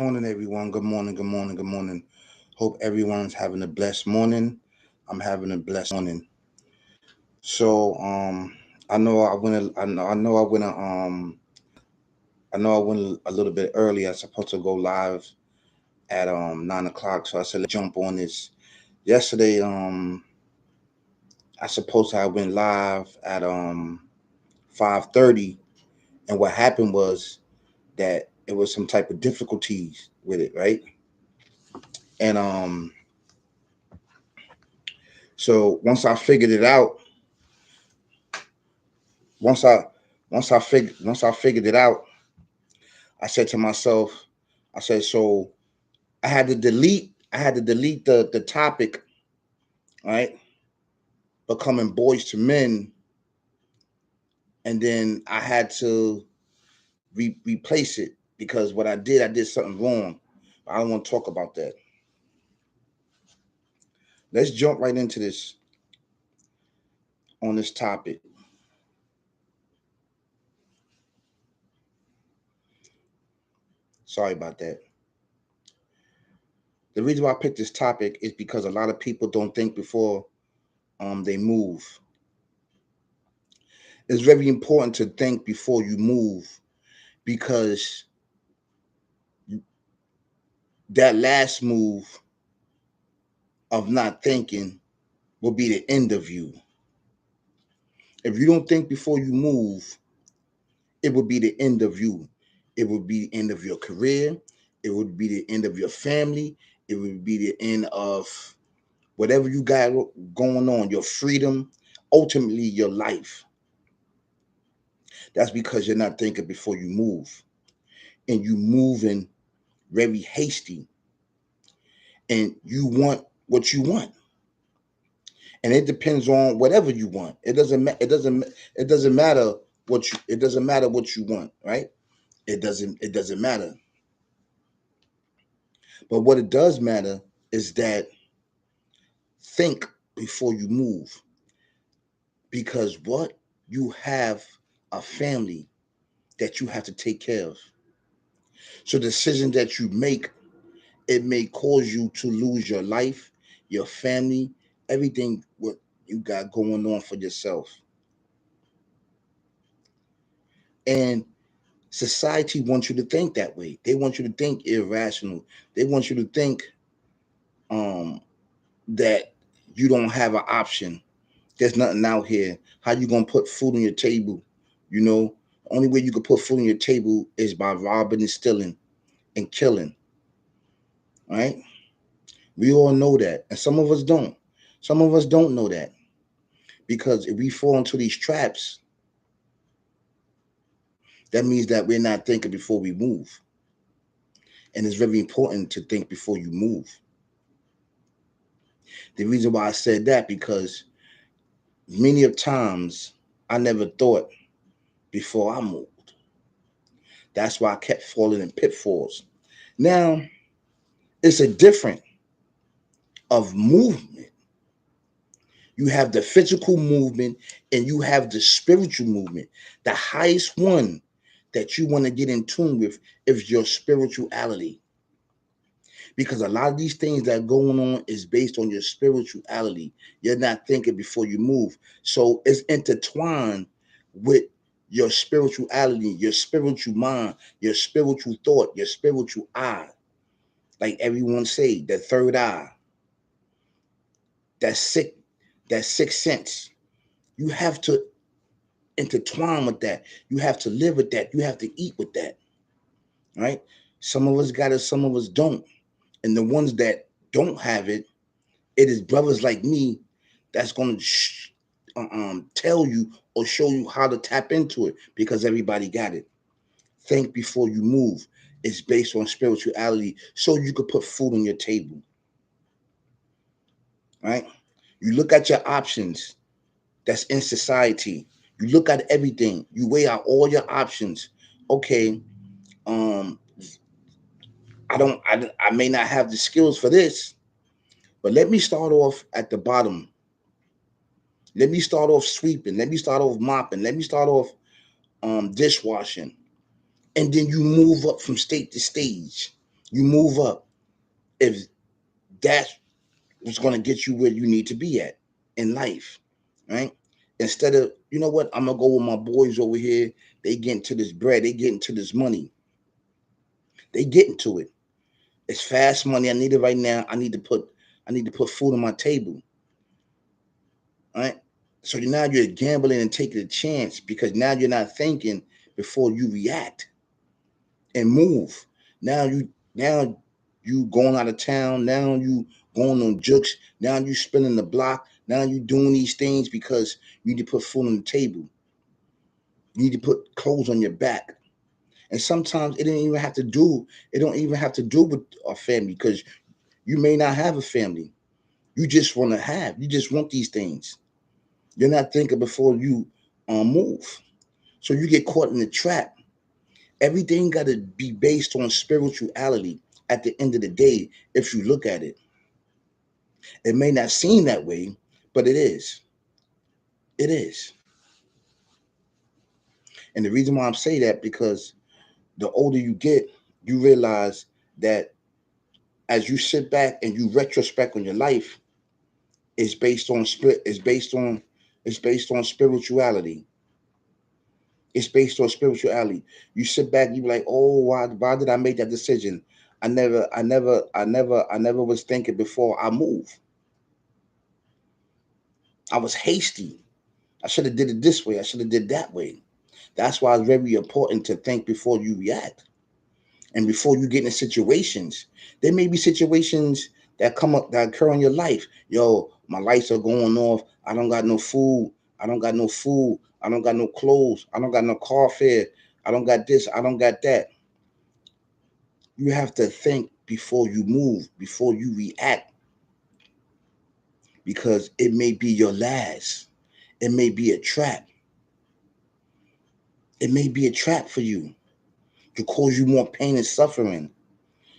morning, everyone. Good morning, good morning, good morning. Hope everyone's having a blessed morning. I'm having a blessed morning. So, I know I went. I know I went a little bit early. I was supposed to go live at 9 o'clock. So I said let's jump on this. Yesterday, I supposed to have went live at 5:30, and what happened was that it was some type of difficulties with it, right? And so once I once I figured it out, I said to myself, I said, so I had to delete the topic, right? Becoming boys to men, and then I had to replace it because what I did something wrong. I don't want to talk about that. Let's jump right into this on this topic. Sorry about that. The reason why I picked this topic is because a lot of people don't think before they move. It's very important to think before you move because that last move of not thinking will be the end of you. If you don't think before you move, it will be the end of you. It will be the end of your career. It would be the end of your family. It would be the end of whatever you got going on, your freedom, ultimately your life. That's because you're not thinking before you move. And you moving very hasty. And you want what you want. And it depends on whatever you want. It doesn't matter it doesn't matter what you want, right? It doesn't matter. But what it does matter is that think before you move. Because what? You have a family that you have to take care of. So the decision that you make, it may cause you to lose your life, your family, everything what you got going on for yourself. And society wants you to think that way. They want you to think irrational. They want you to think um, that you don't have an option. There's nothing out here. How you gonna put food on your table? You know, the only way you can put food on your table is by robbing and stealing and killing. Right? We all know that, and some of us don't. Some of us don't know that because if we fall into these traps, that means that we're not thinking before we move. And it's very important to think before you move. The reason why I said that because many of times I never thought before I moved. That's why I kept falling in pitfalls. Now, it's a different of movement. You have the physical movement and you have the spiritual movement. The highest one that you want to get in tune with is your spirituality. Because a lot of these things that are going on is based on your spirituality. You're not thinking before you move. So it's intertwined with your spirituality, your spiritual mind, your spiritual thought, your spiritual eye. Like everyone say, the third eye, that sick, that sixth sense. You have to intertwine with that. You have to live with that. You have to eat with that. Right? Some of us got it, some of us don't. And the ones that don't have it, it is brothers like me that's going to tell you or show you how to tap into it because everybody got it. Think before you move. It's based on spirituality so you could put food on your table. Right? You look at your options that's in society. You look at everything. You weigh out all your options. Okay, um, I may not have the skills for this, but let me start off at the bottom. Let me start off sweeping. Let me start off mopping. Let me start off dishwashing. And then you move up from state to stage. You move up if that's what's going to get you where you need to be at in life, right? Instead of, you know what, I'm going to go with my boys over here. They get into this bread. They get into this money. They get into it. It's fast money. I need it right now. I need to put food on my table, right? So now you're gambling and taking a chance because now you're not thinking before you react and move. Now you going out of town. Now you going on jukes. Now you spinning the block. Now you doing these things because you need to put food on the table. You need to put clothes on your back. And sometimes it don't even have to do with a family because you may not have a family. You just want these things. You're not thinking before you move. So you get caught in the trap. Everything got to be based on spirituality at the end of the day, if you look at it. It may not seem that way, but it is. It is. And the reason why I'm saying that because the older you get, you realize that as you sit back and you retrospect on your life, it's based on spirituality. It's based on spirituality. You sit back, you be like, oh, why did I make that decision? I never was thinking before I move. I was hasty. I should have did it this way. I should have did that way. That's why it's very important to think before you react and before you get in situations. There may be situations that come up that occur in your life. Yo, my lights are going off. I don't got no food. I don't got no food. I don't got no clothes. I don't got no car fare. I don't got this. I don't got that. You have to think before you move, before you react, because it may be your last. It may be a trap. It may be a trap for you to cause you more pain and suffering.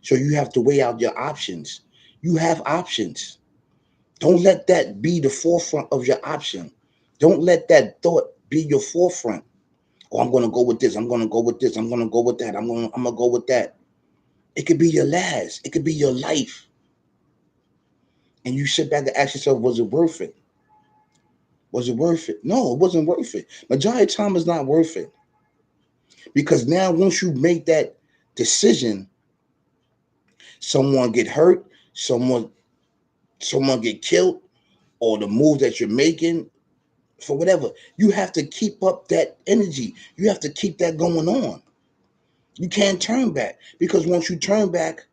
So you have to weigh out your options. You have options. Don't let that be the forefront of your option. Don't let that thought be your forefront. Oh, I'm going to go with this. I'm going to go with this. I'm going to go with that. I'm going to go with that. It could be your last. It could be your life. And you sit back and ask yourself, was it worth it? Was it worth it? No, it wasn't worth it. Majority of the time, it's not worth it. Because now, once you make that decision, someone get hurt, someone get killed, or the move that you're making for whatever, you have to keep up that energy. You have to keep that going on. You can't turn back because once you turn back,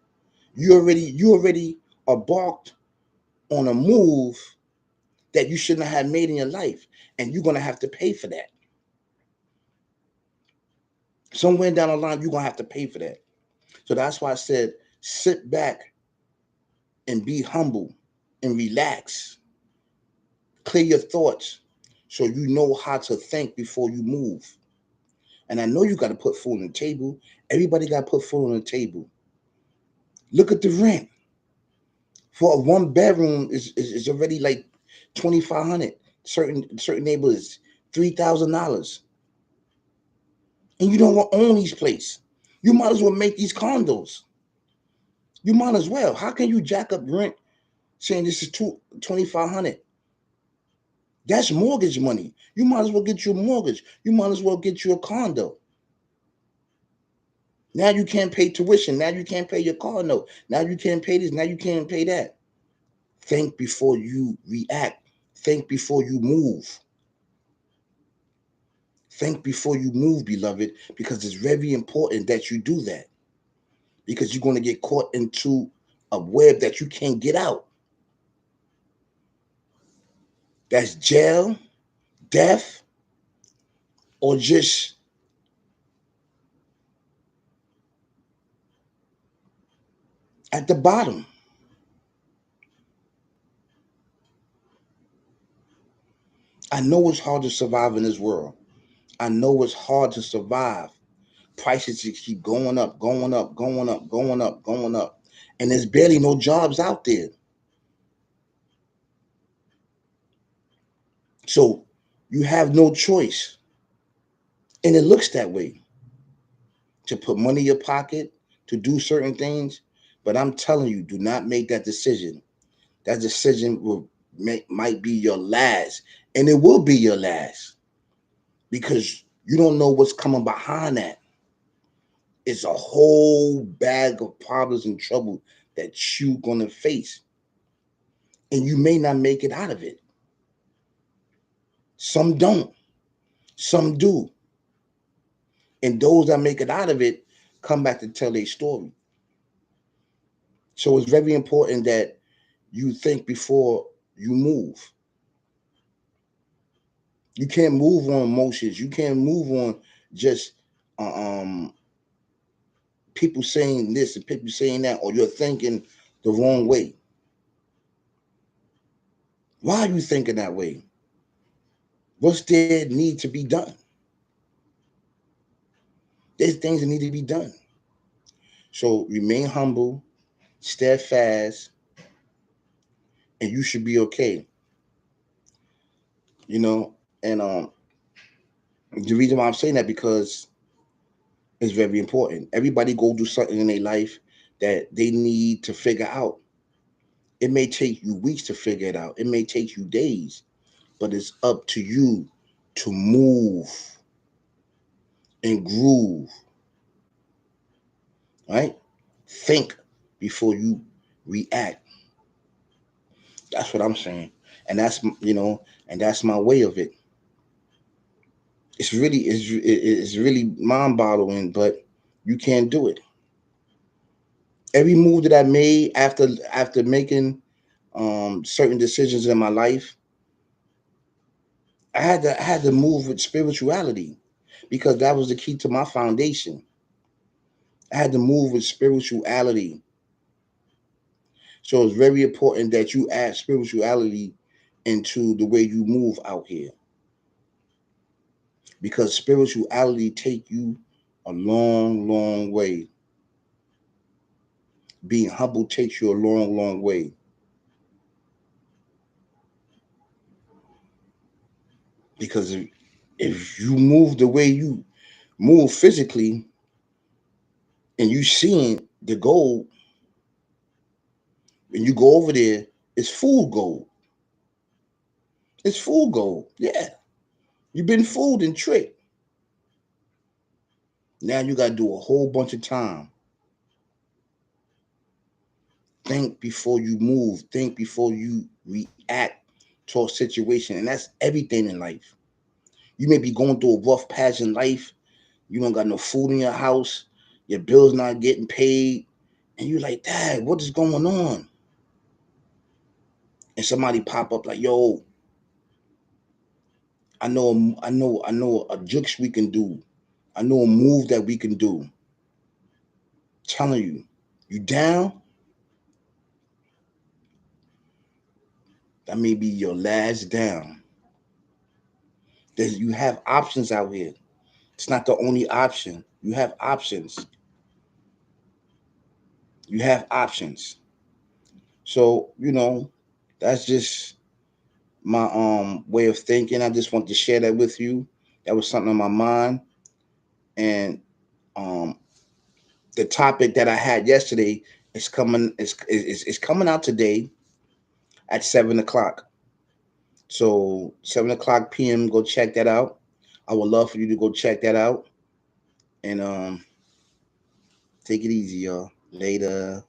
you already embarked on a move that you shouldn't have made in your life, and you're gonna have to pay for that. Somewhere down the line, you're gonna have to pay for that. So that's why I said sit back and be humble and relax. Clear your thoughts so you know how to think before you move. And I know you got to put food on the table. Everybody got to put food on the table. Look at the rent for a one bedroom is already like 2,500. Certain neighborhoods $3,000, and you don't own these places. You might as well make these condos. You might as well. How can you jack up rent saying this is 2,500? That's mortgage money. You might as well get you a mortgage. You might as well get you a condo. Now you can't pay tuition. Now you can't pay your car note. Now you can't pay this. Now you can't pay that. Think before you react. Think before you move. Think before you move, beloved, because it's very important that you do that. Because you're going to get caught into a web that you can't get out. That's jail, death, or just at the bottom. I know it's hard to survive in this world. I know it's hard to survive. Prices just keep going up, going up, going up, going up, going up. And there's barely no jobs out there. So you have no choice. And it looks that way to put money in your pocket, to do certain things. But I'm telling you, do not make that decision. That decision might be your last, and it will be your last because you don't know what's coming behind that. It's a whole bag of problems and trouble that you're gonna face, and you may not make it out of it. Some don't, some do, and those that make it out of it come back to tell their story. So it's very important that you think before you move. You can't move on emotions. You can't move on just people saying this and people saying that, or you're thinking the wrong way. Why are you thinking that way? What's there need to be done? There's things that need to be done. So remain humble, steadfast, and you should be okay. You know, and the reason why I'm saying that because it's very important. Everybody go through something in their life that they need to figure out. It may take you weeks to figure it out. It may take you days, but it's up to you to move and groove, right? Think before you react. That's what I'm saying, and and that's my way of it. It's really mind boggling, but you can't do it. Every move that I made after making certain decisions in my life, I had to move with spirituality because that was the key to my foundation. I had to move with spirituality. So it's very important that you add spirituality into the way you move out here because spirituality take you a long, long way. Being humble takes you a long, long way. Because if you move the way you move physically and you seeing the gold and you go over there, it's full gold. It's full gold. Yeah. You've been fooled and tricked. Now you got to do a whole bunch of time. Think before you move. Think before you react to a situation. And that's everything in life. You may be going through a rough patch in life. You don't got no food in your house. Your bills not getting paid. And you're like, Dad, what is going on? And somebody pop up like, yo, I know a jukes we can do. I know a move that we can do. Telling you, you down? That may be your last down. You have options out here. It's not the only option. You have options. You have options. So, that's just my way of thinking. I just want to share that with you. That was something on my mind. And um the topic that I had yesterday is coming out today at 7 o'clock. So 7 o'clock PM, go check that out. I would love for you to go check that out. And take it easy, y'all. Later.